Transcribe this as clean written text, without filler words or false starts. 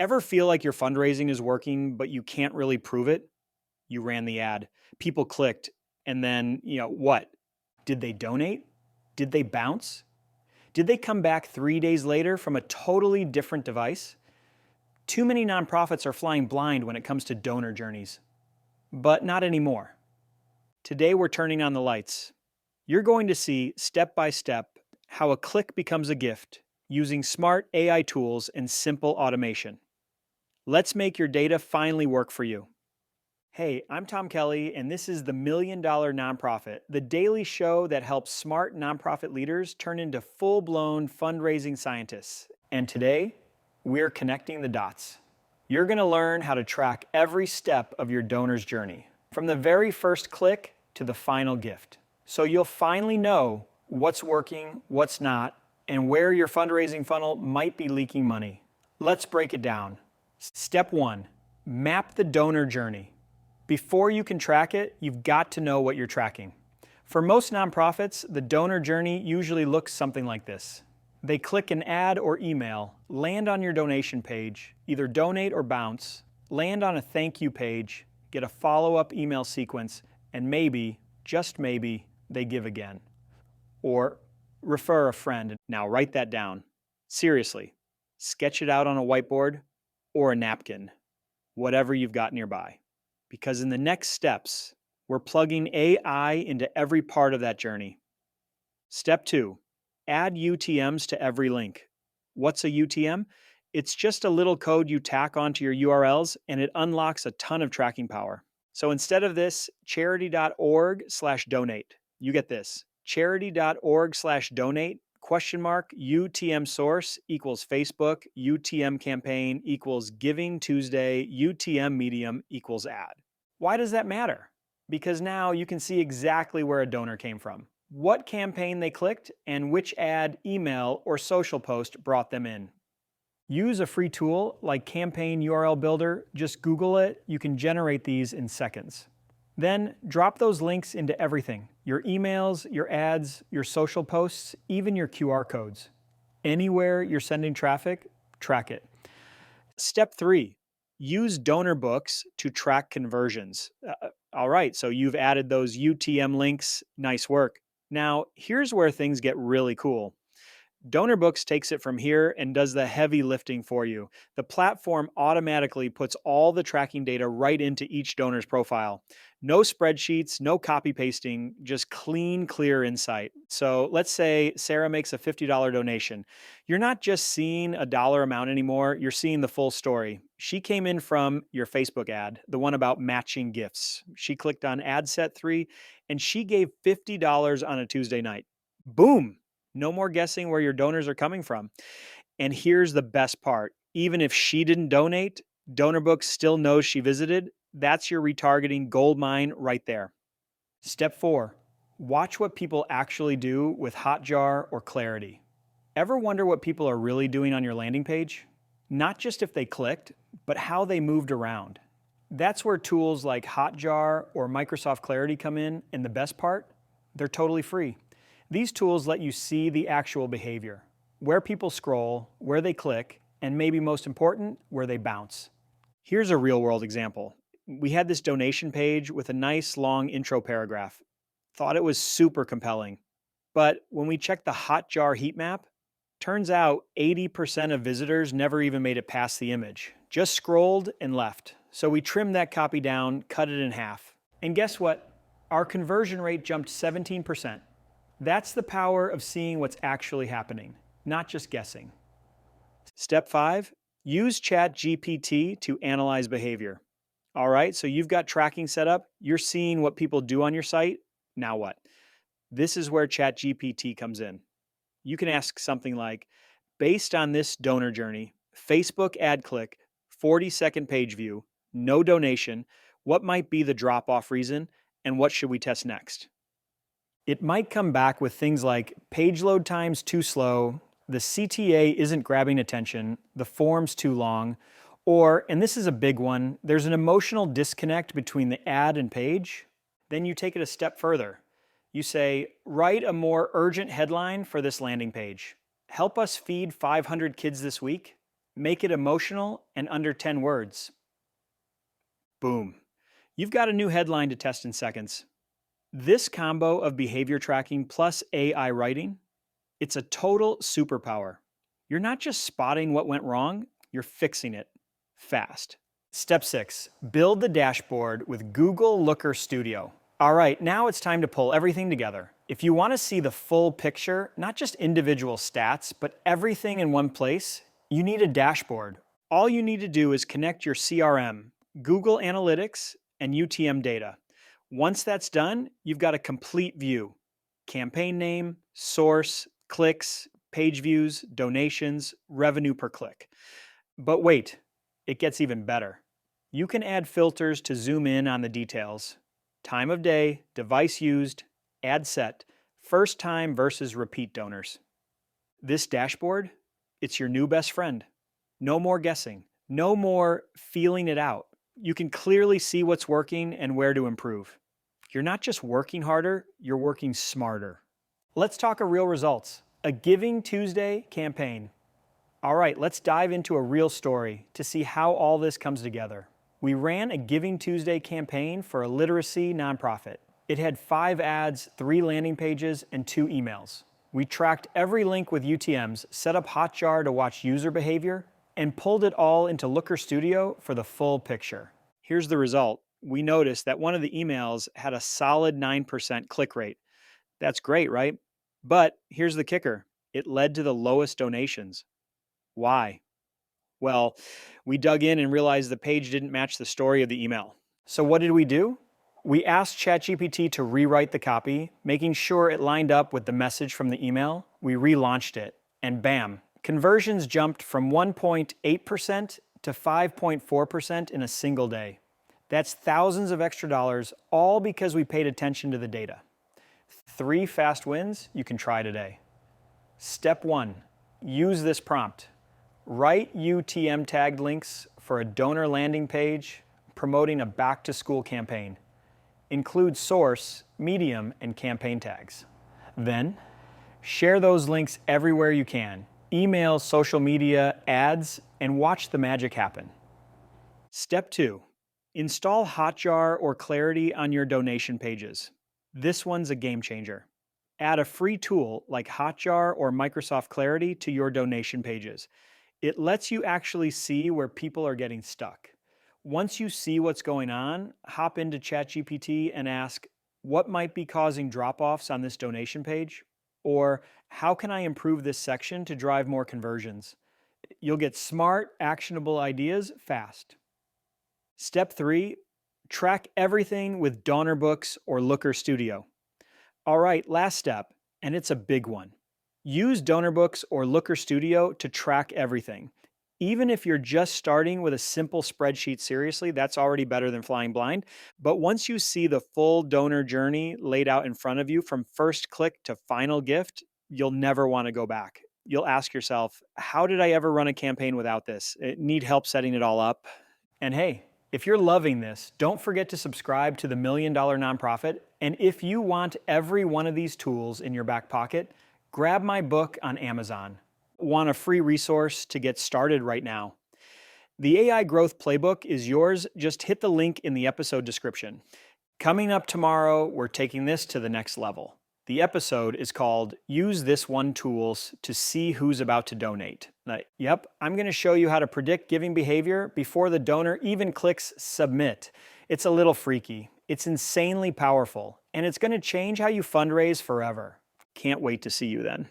Ever feel like your fundraising is working, but you can't really prove it? You ran the ad, people clicked, and then, what? Did they donate? Did they bounce? Did they come back 3 days later from a totally different device? Too many nonprofits are flying blind when it comes to donor journeys. But not anymore. Today we're turning on the lights. You're going to see step by step how a click becomes a gift using smart AI tools and simple automation. Let's make your data finally work for you. Hey, I'm Tom Kelly, and this is the $1 Million Nonprofit, the daily show that helps smart nonprofit leaders turn into full-blown fundraising scientists. And today, we're connecting the dots. You're going to learn how to track every step of your donor's journey, from the very first click to the final gift. So you'll finally know what's working, what's not, and where your fundraising funnel might be leaking money. Let's break it down. Step 1, map the donor journey. Before you can track it, you've got to know what you're tracking. For most nonprofits, the donor journey usually looks something like this. They click an ad or email, land on your donation page, either donate or bounce, land on a thank you page, get a follow-up email sequence, and maybe, just maybe, they give again. Or refer a friend. Now write that down. Seriously, sketch it out on a whiteboard or a napkin, whatever you've got nearby. Because in the next steps, we're plugging AI into every part of that journey. Step 2, add UTMs to every link. What's a UTM? It's just a little code you tack onto your URLs and it unlocks a ton of tracking power. So instead of this, charity.org/donate, you get this, charity.org/donate, UTM source equals Facebook, UTM campaign equals Giving Tuesday, UTM medium equals ad. Why does that matter? Because now you can see exactly where a donor came from, what campaign they clicked, and which ad, email, or social post brought them in. Use a free tool like Campaign URL Builder. Just Google it. You can generate these in seconds. Then drop those links into everything, your emails, your ads, your social posts, even your QR codes. Anywhere you're sending traffic, track it. Step 3, use DonorBooks to track conversions. All right, so you've added those UTM links. Nice work. Now, here's where things get really cool. DonorBooks takes it from here and does the heavy lifting for you. The platform automatically puts all the tracking data right into each donor's profile. No spreadsheets, no copy pasting, just clean, clear insight. So let's say Sarah makes a $50 donation. You're not just seeing a dollar amount anymore, you're seeing the full story. She came in from your Facebook ad, the one about matching gifts. She clicked on ad set 3 and she gave $50 on a Tuesday night. Boom! No more guessing where your donors are coming from. And here's the best part. Even if she didn't donate, DonorBooks still knows she visited. That's your retargeting gold mine right there. Step 4, watch what people actually do with Hotjar or Clarity. Ever wonder what people are really doing on your landing page? Not just if they clicked, but how they moved around. That's where tools like Hotjar or Microsoft Clarity come in, and the best part, they're totally free. These tools let you see the actual behavior, where people scroll, where they click, and maybe most important, where they bounce. Here's a real-world example. We had this donation page with a nice long intro paragraph. Thought it was super compelling. But when we checked the Hotjar heat map, turns out 80% of visitors never even made it past the image, just scrolled and left. So we trimmed that copy down, cut it in half. And guess what? Our conversion rate jumped 17%. That's the power of seeing what's actually happening, not just guessing. Step 5, use ChatGPT to analyze behavior. All right, so you've got tracking set up. You're seeing what people do on your site. Now what? This is where ChatGPT comes in. You can ask something like, based on this donor journey, Facebook ad click, 40-second page view, no donation, what might be the drop-off reason, and what should we test next? It might come back with things like page load times too slow, the CTA isn't grabbing attention, the form's too long, or, and this is a big one, there's an emotional disconnect between the ad and page. Then you take it a step further. You say, write a more urgent headline for this landing page. Help us feed 500 kids this week. Make it emotional and under 10 words. Boom. You've got a new headline to test in seconds. This combo of behavior tracking plus AI writing, it's a total superpower. You're not just spotting what went wrong, you're fixing it fast. Step 6, build the dashboard with Google Looker Studio. All right, now it's time to pull everything together. If you want to see the full picture, not just individual stats, but everything in one place, you need a dashboard. All you need to do is connect your CRM, Google Analytics, and UTM data. Once that's done, you've got a complete view. Campaign name, source, clicks, page views, donations, revenue per click. But wait, it gets even better. You can add filters to zoom in on the details. Time of day, device used, ad set, first time versus repeat donors. This dashboard, it's your new best friend. No more guessing, no more feeling it out. You can clearly see what's working and where to improve. You're not just working harder, you're working smarter. Let's talk real results. A Giving Tuesday campaign. All right, let's dive into a real story to see how all this comes together. We ran a Giving Tuesday campaign for a literacy nonprofit. It had 5 ads, 3 landing pages, and 2 emails. We tracked every link with UTMs, set up Hotjar to watch user behavior, and pulled it all into Looker Studio for the full picture. Here's the result. We noticed that one of the emails had a solid 9% click rate. That's great, right? But here's the kicker. It led to the lowest donations. Why? Well, we dug in and realized the page didn't match the story of the email. So what did we do? We asked ChatGPT to rewrite the copy, making sure it lined up with the message from the email. We relaunched it, and bam, conversions jumped from 1.8% to 5.4% in a single day. That's thousands of extra dollars, all because we paid attention to the data. 3 fast wins you can try today. Step 1, use this prompt. Write UTM tagged links for a donor landing page promoting a back-to-school campaign. Include source, medium, and campaign tags. Then, share those links everywhere you can. Email, social media, ads, and watch the magic happen. Step 2, install Hotjar or Clarity on your donation pages. This one's a game changer. Add a free tool like Hotjar or Microsoft Clarity to your donation pages. It lets you actually see where people are getting stuck. Once you see what's going on, hop into ChatGPT and ask, what might be causing drop-offs on this donation page? Or how can I improve this section to drive more conversions? You'll get smart, actionable ideas fast. Step 3, track everything with DonorBooks or Looker Studio. All right, last step, and it's a big one. Use DonorBooks or Looker Studio to track everything. Even if you're just starting with a simple spreadsheet, seriously, that's already better than flying blind. But once you see the full donor journey laid out in front of you from first click to final gift, you'll never want to go back. You'll ask yourself, how did I ever run a campaign without this? I need help setting it all up. And hey, if you're loving this, don't forget to subscribe to the $1 Million Nonprofit. And if you want every one of these tools in your back pocket, grab my book on Amazon. Want a free resource to get started right now? The AI Growth Playbook is yours. Just hit the link in the episode description. Coming up tomorrow, we're taking this to the next level. The episode is called Use This One Tools to See Who's About to Donate. Yep, I'm going to show you how to predict giving behavior before the donor even clicks submit. It's a little freaky. It's insanely powerful, and it's going to change how you fundraise forever. Can't wait to see you then.